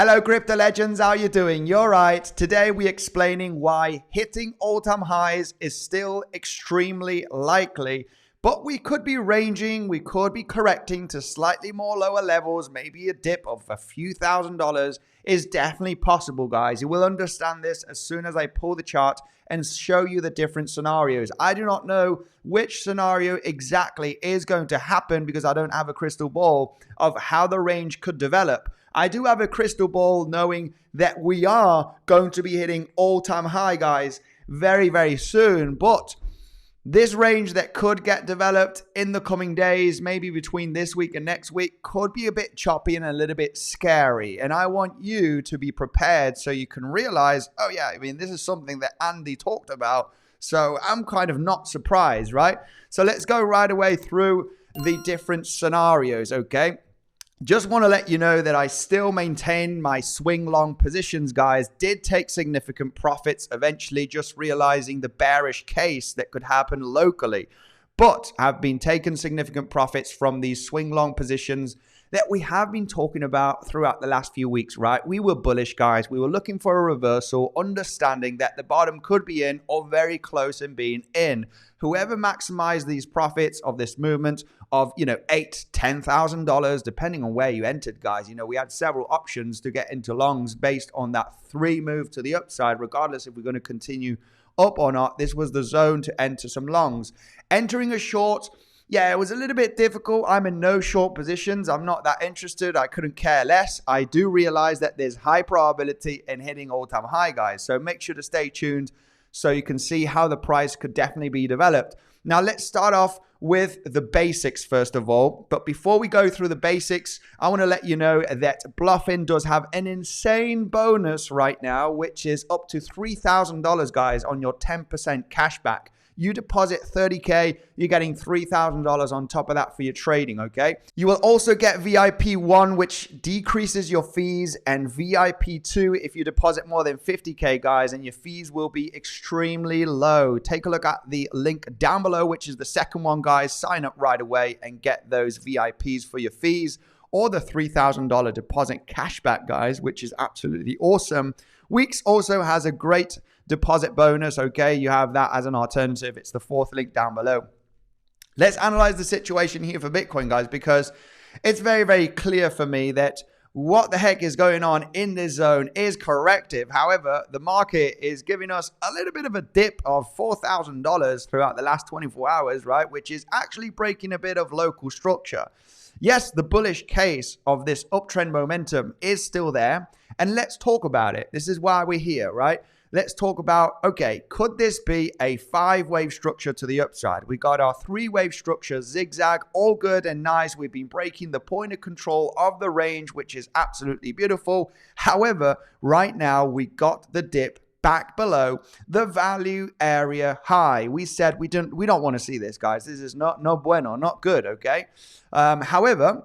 Hello crypto legends, how you doing? You're right. Today we're explaining why hitting all-time highs is still extremely likely, but we could be ranging, we could be correcting to slightly more lower levels. Maybe a dip of a few $1,000s is definitely possible, guys. You will understand this as soon as I pull the chart and show you the different scenarios. I do not know which scenario exactly is going to happen because I don't have a crystal ball of how the range could develop. I do have a crystal ball knowing that we are going to be hitting all-time high, guys, very, very soon. But this range that could get developed in the coming days, maybe between this week and next week, could be a bit choppy and a little bit scary. And I want you to be prepared so you can realize, oh yeah, I mean, this is something that Andy talked about. So I'm kind of not surprised, right? So let's go right away through the different scenarios, okay? Just want to let you know that I still maintain my swing long positions, guys. Did take significant profits eventually, just realizing the bearish case that could happen locally. But have been taking significant profits from these swing long positions that we have been talking about throughout the last few weeks, right? We were bullish, guys. We were looking for a reversal, understanding that the bottom could be in or very close in being in. Whoever maximized these profits of this movement of, $8,000, $10,000, depending on where you entered, guys. We had several options to get into longs based on that 3 move to the upside, regardless if we're going to continue up or not. This was the zone to enter some longs. Entering a short, yeah, it was a little bit difficult. I'm in no short positions. I'm not that interested. I couldn't care less. I do realize that there's high probability in hitting all-time high, guys. So make sure to stay tuned so you can see how the price could definitely be developed. Now, let's start off with the basics first of all. But before we go through the basics, I want to let you know that Bluffin does have an insane bonus right now, which is up to $3,000, guys, on your 10% cashback. You deposit $30K, you're getting $3,000 on top of that for your trading, okay? You will also get VIP 1, which decreases your fees, and VIP 2 if you deposit more than $50K, guys, and your fees will be extremely low. Take a look at the link down below, which is the second one, guys. Sign up right away and get those VIPs for your fees, or the $3,000 deposit cashback, guys, which is absolutely awesome. Weeks also has a great deposit bonus, okay? You have that as an alternative. It's the 4th link down below. Let's analyze the situation here for Bitcoin, guys, because it's very, very clear for me that what the heck is going on in this zone is corrective. However, the market is giving us a little bit of a dip of $4,000 throughout the last 24 hours, right? Which is actually breaking a bit of local structure. Yes, the bullish case of this uptrend momentum is still there. And let's talk about it. This is why we're here, right? Let's talk about, okay, could this be a 5-wave structure to the upside? We got our 3-wave structure, zigzag, all good and nice. We've been breaking the point of control of the range, which is absolutely beautiful. However, right now we got the dip back below the value area high. We said we don't want to see this, guys. This is no bueno, not good, okay? However,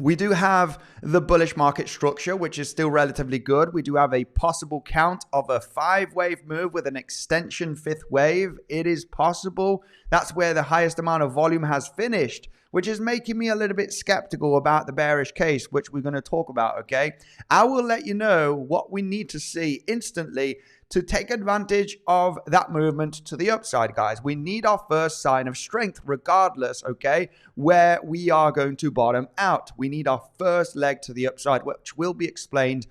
we do have the bullish market structure, which is still relatively good. We do have a possible count of a 5-wave move with an extension 5th wave. It is possible. That's where the highest amount of volume has finished, which is making me a little bit skeptical about the bearish case, which we're going to talk about, okay? I will let you know what we need to see instantly to take advantage of that movement to the upside, guys. We need our first sign of strength regardless, okay, where we are going to bottom out. We need our first leg to the upside, which will be explained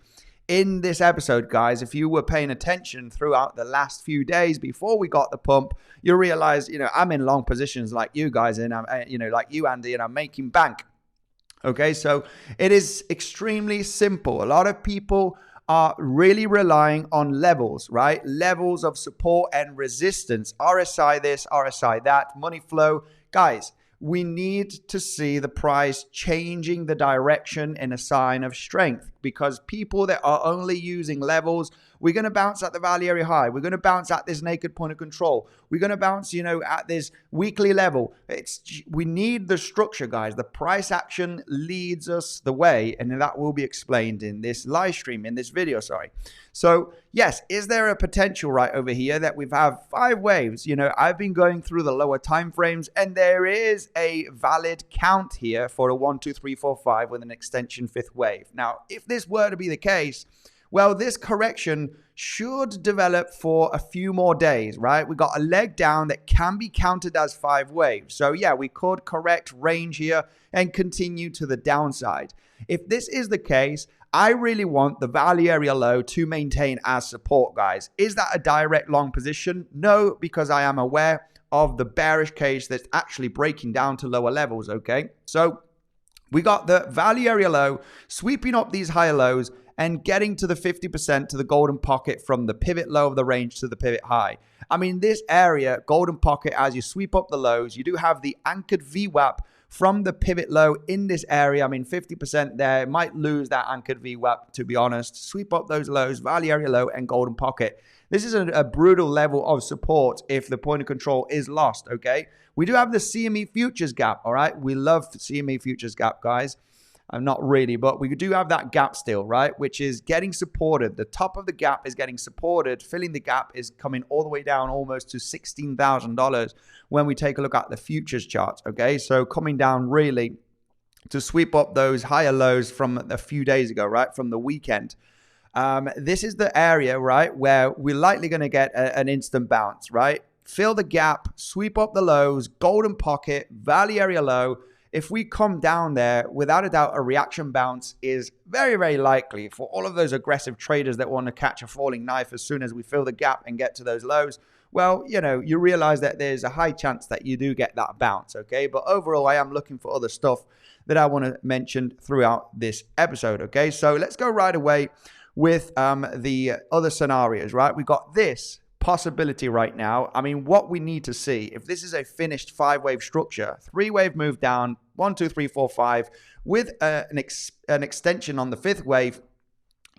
in this episode, guys. If you were paying attention throughout the last few days before we got the pump, you realize, I'm in long positions like you guys, and I'm, like you, Andy, and I'm making bank. Okay, so it is extremely simple. A lot of people are really relying on levels, right? Levels of support and resistance. RSI this, RSI that, money flow. Guys, we need to see the price changing the direction in a sign of strength, because people that are only using levels, we're going to bounce at the value area high. We're going to bounce at this naked point of control. We're going to bounce, at this weekly level. We need the structure, guys. The price action leads us the way, and that will be explained in this live stream, in this video, sorry. So yes, is there a potential right over here that we've have 5 waves? I've been going through the lower time frames, and there is a valid count here for a 1, 2, 3, 4, 5 with an extension 5th wave. Now, if this were to be the case, well, this correction should develop for a few more days, right? We got a leg down that can be counted as 5 waves. So yeah, we could correct range here and continue to the downside. If this is the case, I really want the value area low to maintain as support, guys. Is that a direct long position? No, because I am aware of the bearish case that's actually breaking down to lower levels, okay? So we got the value area low, sweeping up these higher lows and getting to the 50% to the golden pocket from the pivot low of the range to the pivot high. I mean, this area, golden pocket, as you sweep up the lows, you do have the anchored VWAP from the pivot low in this area. I mean, 50% there, might lose that anchored VWAP, to be honest. Sweep up those lows, value area low and golden pocket. This is a brutal level of support if the point of control is lost, okay? We do have the CME futures gap, all right? We love the CME futures gap, guys. Not really, but we do have that gap still, right? Which is getting supported. The top of the gap is getting supported. Filling the gap is coming all the way down almost to $16,000 when we take a look at the futures charts, okay? So coming down really to sweep up those higher lows from a few days ago, right? From the weekend. This is the area, right, where we're likely going to get an instant bounce, right? Fill the gap, sweep up the lows, golden pocket, value area low. If we come down there, without a doubt, a reaction bounce is very, very likely for all of those aggressive traders that want to catch a falling knife as soon as we fill the gap and get to those lows. Well, you know, you realize that there's a high chance that you do get that bounce, okay? But overall, I am looking for other stuff that I want to mention throughout this episode, okay? So let's go right away with the other scenarios, right? We got this possibility right now. I mean, what we need to see, if this is a finished 5-wave structure, 3-wave move down, 1, 2, 3, 4, 5, with an extension on the 5th wave,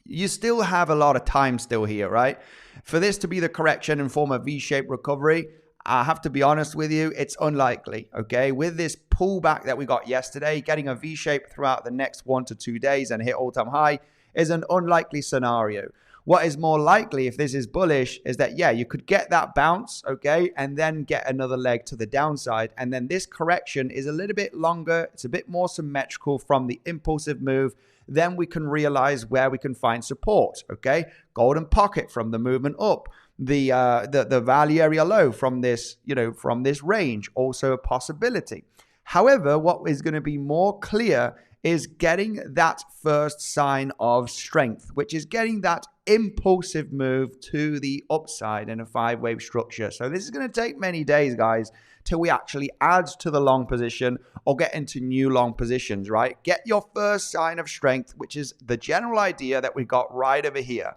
you still have a lot of time still here, right? For this to be the correction and form a V-shaped recovery, I have to be honest with you, it's unlikely, okay? With this pullback that we got yesterday, getting a V-shape throughout the next 1 to 2 days and hit all-time high is an unlikely scenario. What is more likely, if this is bullish, is that, yeah, you could get that bounce, okay, and then get another leg to the downside. And then this correction is a little bit longer. It's a bit more symmetrical from the impulsive move. Then we can realize where we can find support, okay? Golden pocket from the movement up. The value area low from this, you know, from this range, also a possibility. However, what is going to be more clear is getting that first sign of strength, which is getting that impulsive move to the upside in a 5-wave structure. So this is going to take many days, guys, till we actually add to the long position or get into new long positions, right? Get your first sign of strength, which is the general idea that we got right over here.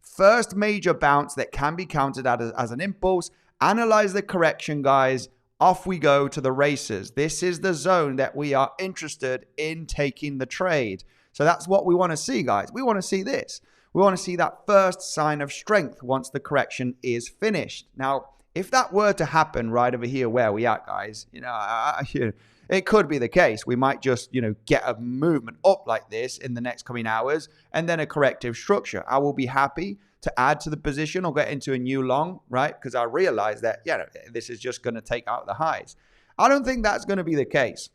First major bounce that can be counted as an impulse. Analyze the correction, guys. Off we go to the races. This is the zone that we are interested in taking the trade. So that's what we want to see, guys. We want to see this. We want to see that first sign of strength once the correction is finished. Now, if that were to happen right over here where we are, guys, you know, it could be the case. We might just, you know, get a movement up like this in the next coming hours and then a corrective structure. I will be happy to add to the position or get into a new long, right? Because I realize that, yeah, this is just going to take out the highs. I don't think that's going to be the case.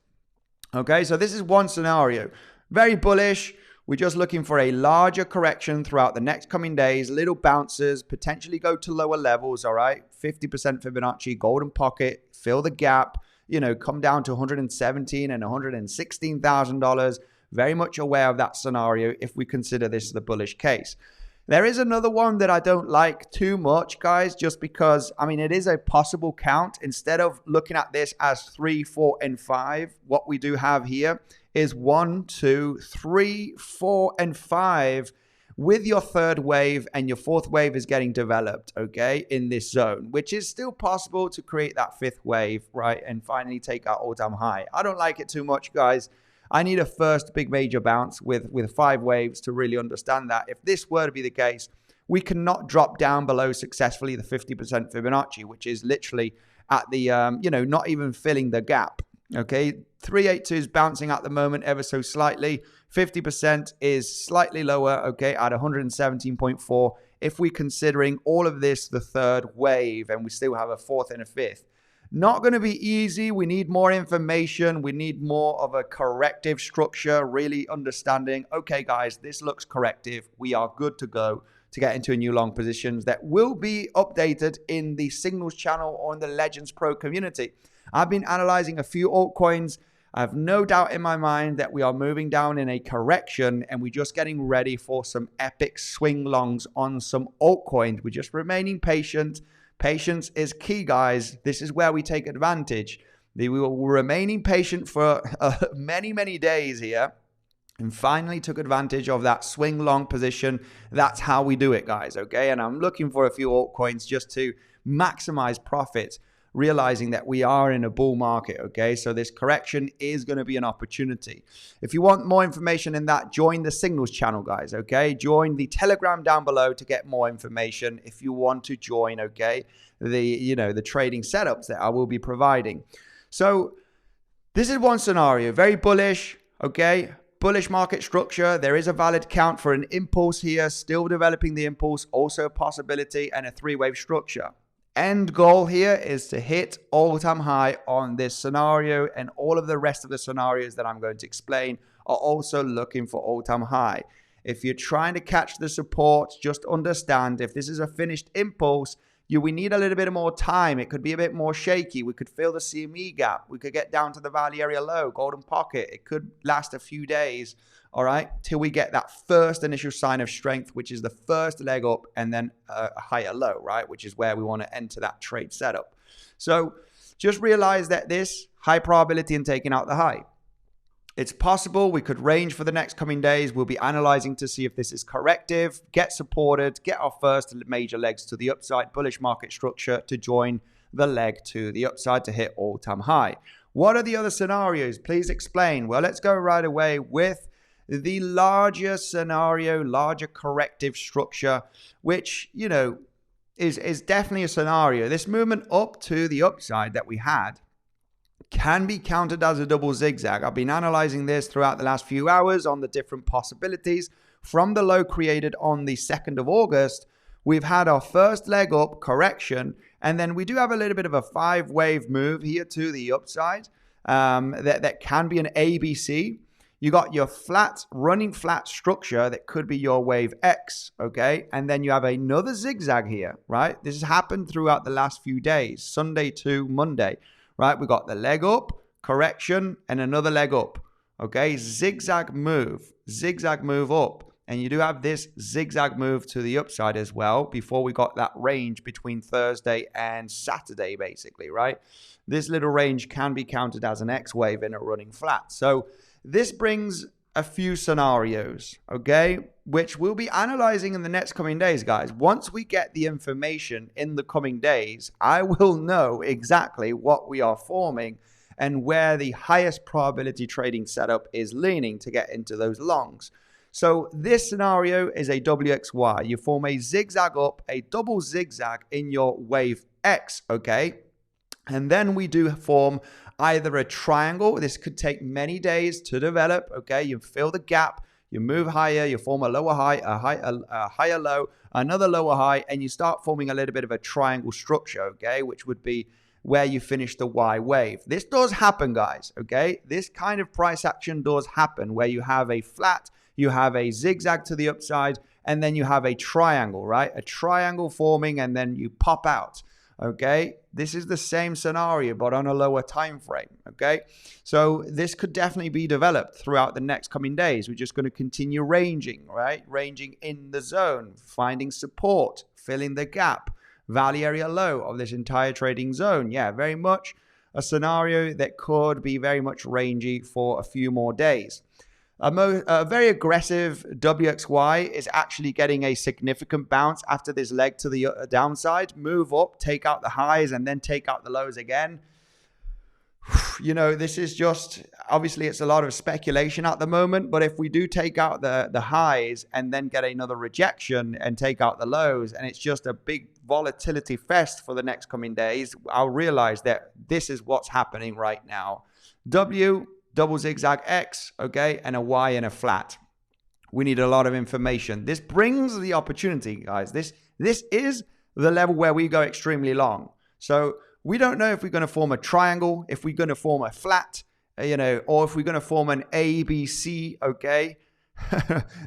Okay, so this is one scenario. Very bullish. We're just looking for a larger correction throughout the next coming days. Little bounces, potentially go to lower levels, all right? 50% Fibonacci, golden pocket, fill the gap, you know, come down to $117,000 and $116,000. Very much aware of that scenario if we consider this the bullish case. There is another one that I don't like too much, guys, just because, I mean, it is a possible count. Instead of looking at this as 3, 4, and 5, what we do have here is 1, 2, 3, 4, and 5 with your 3rd wave, and your 4th wave is getting developed, okay, in this zone, which is still possible to create that 5th wave, right, and finally take our all-time high. I don't like it too much, guys. I need a first big major bounce with 5 waves to really understand that. If this were to be the case, we cannot drop down below successfully the 50% Fibonacci, which is literally at the, you know, not even filling the gap. Okay, 382 is bouncing at the moment ever so slightly. 50% is slightly lower, okay, at 117.4. If we're considering all of this the 3rd wave and we still have a 4th and a 5th. Not going to be easy. We need more information. We need more of a corrective structure, really understanding, okay, guys, this looks corrective. We are good to go to get into a new long positions that will be updated in the Signals channel or in the Legends Pro community. I've been analyzing a few altcoins. I have no doubt in my mind that we are moving down in a correction and we're just getting ready for some epic swing longs on some altcoins. We're just remaining patient. Patience is key, guys. This is where we take advantage. We were remaining patient for many days here and finally took advantage of that swing long position. That's how we do it, guys, okay? And I'm looking for a few altcoins just to maximize profits, realizing that we are in a bull market, okay? So this correction is going to be an opportunity. If you want more information in that, join the Signals channel, guys, okay? Join the Telegram down below to get more information if you want to join, okay? The trading setups that I will be providing. So this is one scenario, very bullish, okay? Bullish market structure. There is a valid count for an impulse here, still developing the impulse, also a possibility, and a three-wave structure. End goal here is to hit all-time high on this scenario, and all of the rest of the scenarios that I'm going to explain are also looking for all-time high. If you're trying to catch the support, just understand if this is a finished impulse, we need a little bit more time. It could be a bit more shaky. We could fill the CME gap. We could get down to the value area low, golden pocket. It could last a few days, all right, till we get that first initial sign of strength, which is the first leg up and then a higher low, right, which is where we want to enter that trade setup. So just realize that this high probability in taking out the high. It's possible we could range for the next coming days. We'll be analyzing to see if this is corrective, get supported, get our first major legs to the upside, bullish market structure to join the leg to the upside to hit all-time high. What are the other scenarios? Please explain. Well, let's go right away with the larger scenario, larger corrective structure, which, is definitely a scenario. This movement up to the upside that we had can be counted as a double zigzag. I've been analyzing this throughout the last few hours on the different possibilities. From the low created on the 2nd of August, we've had our first leg up correction, and then we do have a little bit of a 5-wave move here to the upside. That can be an ABC. You got your running flat structure that could be your wave X, okay? And then you have another zigzag here, right? This has happened throughout the last few days, Sunday to Monday. Right, we got the leg up, correction, and another leg up. Okay, zigzag move up. And you do have this zigzag move to the upside as well before we got that range between Thursday and Saturday, basically, right? This little range can be counted as an X wave in a running flat. So this brings a few scenarios, okay, which we'll be analyzing in the next coming days, guys. Once we get the information in the coming days, I will know exactly what we are forming and where the highest probability trading setup is leaning to get into those longs. So this scenario is a WXY. You form a zigzag up, a double zigzag in your wave X, okay? And then we do form either a triangle. This could take many days to develop, okay? You fill the gap, you move higher, you form a lower high, a higher low, another lower high, and you start forming a little bit of a triangle structure, okay? Which would be where you finish the Y wave. This does happen, guys, okay? This kind of price action does happen where you have a flat, you have a zigzag to the upside, and then you have a triangle, right? A triangle forming, and then you pop out. Okay, this is the same scenario, but on a lower time frame. Okay, so this could definitely be developed throughout the next coming days. We're just going to continue ranging, right? Ranging in the zone, finding support, filling the gap, value area low of this entire trading zone. Yeah, very much a scenario that could be very much rangy for a few more days. A very aggressive WXY is actually getting a significant bounce after this leg to the downside. Move up, take out the highs, and then take out the lows again. This is just, obviously it's a lot of speculation at the moment, but if we do take out the highs and then get another rejection and take out the lows, and it's just a big volatility fest for the next coming days, I'll realize that this is what's happening right now. Double zigzag X, okay, and a Y and a flat. We need a lot of information. This brings the opportunity, guys. This is the level where we go extremely long. So we don't know if we're going to form a triangle, if we're going to form a flat, or if we're going to form an ABC, okay?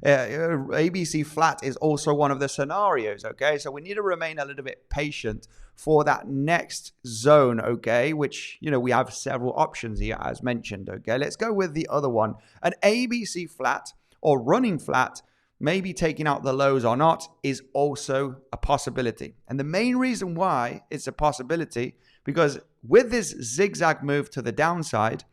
ABC flat is also one of the scenarios, okay? So we need to remain a little bit patient for that next zone, okay? Which, we have several options here as mentioned, okay? Let's go with the other one. An ABC flat or running flat, maybe taking out the lows or not, is also a possibility. And the main reason why it's a possibility, because with this zigzag move to the downside,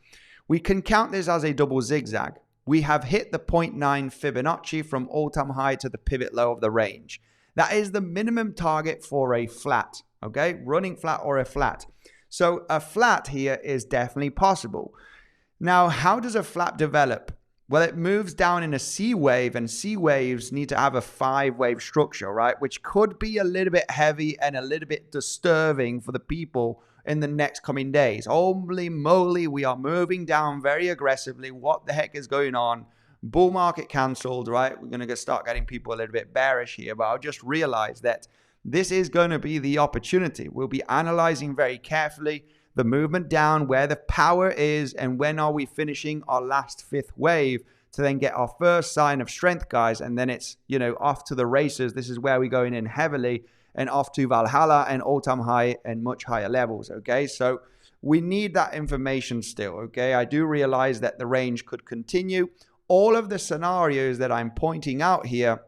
we can count this as a double zigzag. We have hit the 0.9 Fibonacci from all-time high to the pivot low of the range. That is the minimum target for a flat, okay? Running flat or a flat. So a flat here is definitely possible. Now, how does a flat develop? Well, it moves down in a C wave, and C waves need to have a 5-wave structure, right? Which could be a little bit heavy and a little bit disturbing for the people in the next coming days. Holy moly, we are moving down very aggressively. What the heck is going on? Bull market cancelled, right? We're going to start getting people a little bit bearish here, but I'll just realize that this is going to be the opportunity. We'll be analyzing very carefully the movement down, where the power is, and when are we finishing our last 5th wave to then get our first sign of strength, guys. And then it's, off to the races. This is where we're going in heavily and off to Valhalla and all-time high and much higher levels, okay? So we need that information still, okay? I do realize that the range could continue. All of the scenarios that I'm pointing out here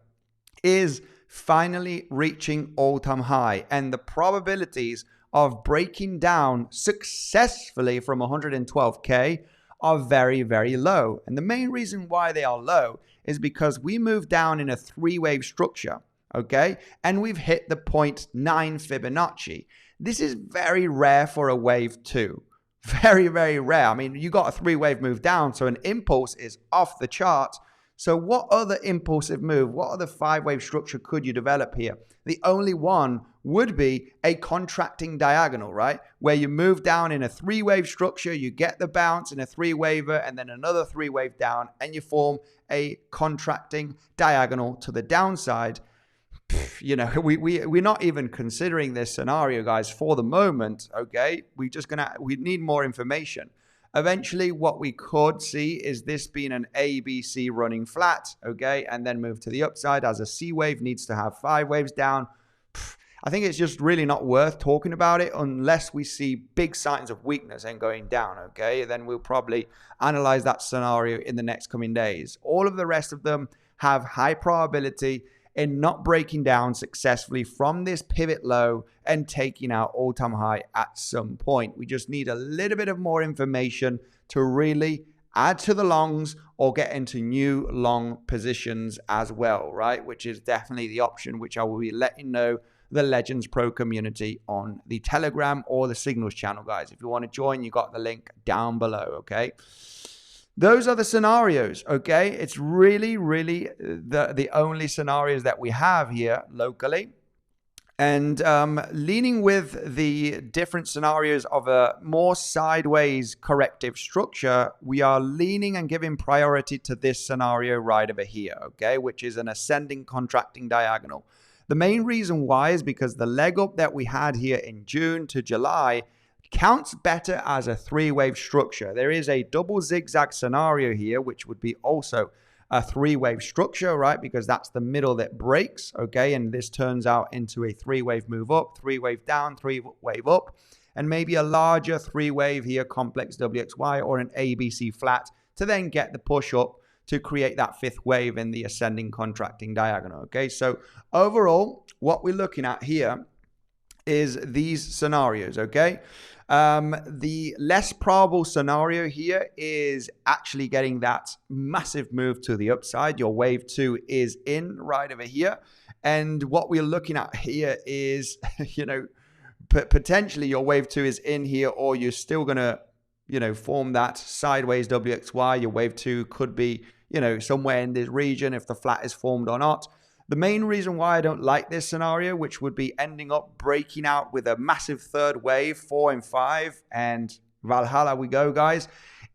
is finally reaching all-time high, and the probabilities of breaking down successfully from 112K are very, very low. And the main reason why they are low is because we moved down in a 3-wave structure, okay? And we've hit the 0.9 Fibonacci. This is very rare for a wave 2. Very, very rare. I mean, you got a 3-wave move down, so an impulse is off the chart. So what other impulsive move, what other 5-wave structure could you develop here? The only one would be a contracting diagonal, right? Where you move down in a 3-wave structure, you get the bounce in a 3-waver, and then another 3-wave down, and you form a contracting diagonal to the downside. We're not even considering this scenario, guys, for the moment, okay? We need more information. Eventually, what we could see is this being an ABC running flat, okay, and then move to the upside as a C wave needs to have 5 waves down. I think it's just really not worth talking about it unless we see big signs of weakness and going down, okay? Then we'll probably analyze that scenario in the next coming days. All of the rest of them have high probability in not breaking down successfully from this pivot low and taking out all-time high at some point. We just need a little bit of more information to really add to the longs or get into new long positions as well, right? Which is definitely the option, which I will be letting know the Legends Pro community on the Telegram or the Signals channel, guys. If you want to join, you got the link down below, okay? Those are the scenarios, okay? It's really, really the only scenarios that we have here locally. And leaning with the different scenarios of a more sideways corrective structure, we are leaning and giving priority to this scenario right over here, okay? Which is an ascending contracting diagonal. The main reason why is because the leg up that we had here in June to July counts better as a 3-wave structure. There is a double zigzag scenario here, which would be also a 3-wave structure, right? Because that's the middle that breaks, okay? And this turns out into a 3-wave move up, 3-wave down, 3-wave up, and maybe a larger 3-wave here, complex WXY or an ABC flat to then get the push up to create that 5th wave in the ascending contracting diagonal, okay? So overall, what we're looking at here is these scenarios, okay? The less probable scenario here is actually getting that massive move to the upside. Your wave 2 is in right over here. And what we're looking at here is, potentially your wave 2 is in here, or you're still going to, form that sideways WXY. Your wave 2 could be, somewhere in this region if the flat is formed or not. The main reason why I don't like this scenario, which would be ending up breaking out with a massive 3rd wave, 4 and 5, and Valhalla we go, guys,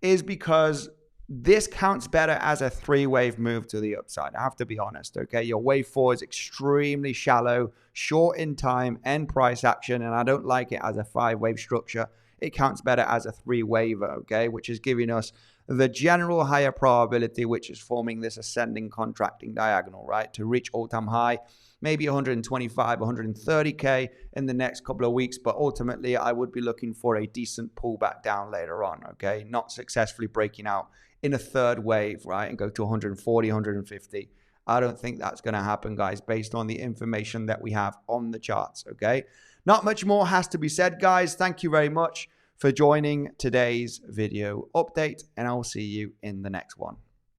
is because this counts better as a 3-wave move to the upside. I have to be honest, okay? Your wave 4 is extremely shallow, short in time and price action, and I don't like it as a 5-wave structure. It counts better as a 3-waver, okay? Which is giving us the general higher probability, which is forming this ascending contracting diagonal, right? To reach all-time high, maybe 125, 130K in the next couple of weeks, but ultimately I would be looking for a decent pullback down later on, okay? Not successfully breaking out in a 3rd wave, right? And go to 140, 150. I don't think that's going to happen, guys, based on the information that we have on the charts, okay? Not much more has to be said, guys. Thank you very much for joining today's video update, and I'll see you in the next one.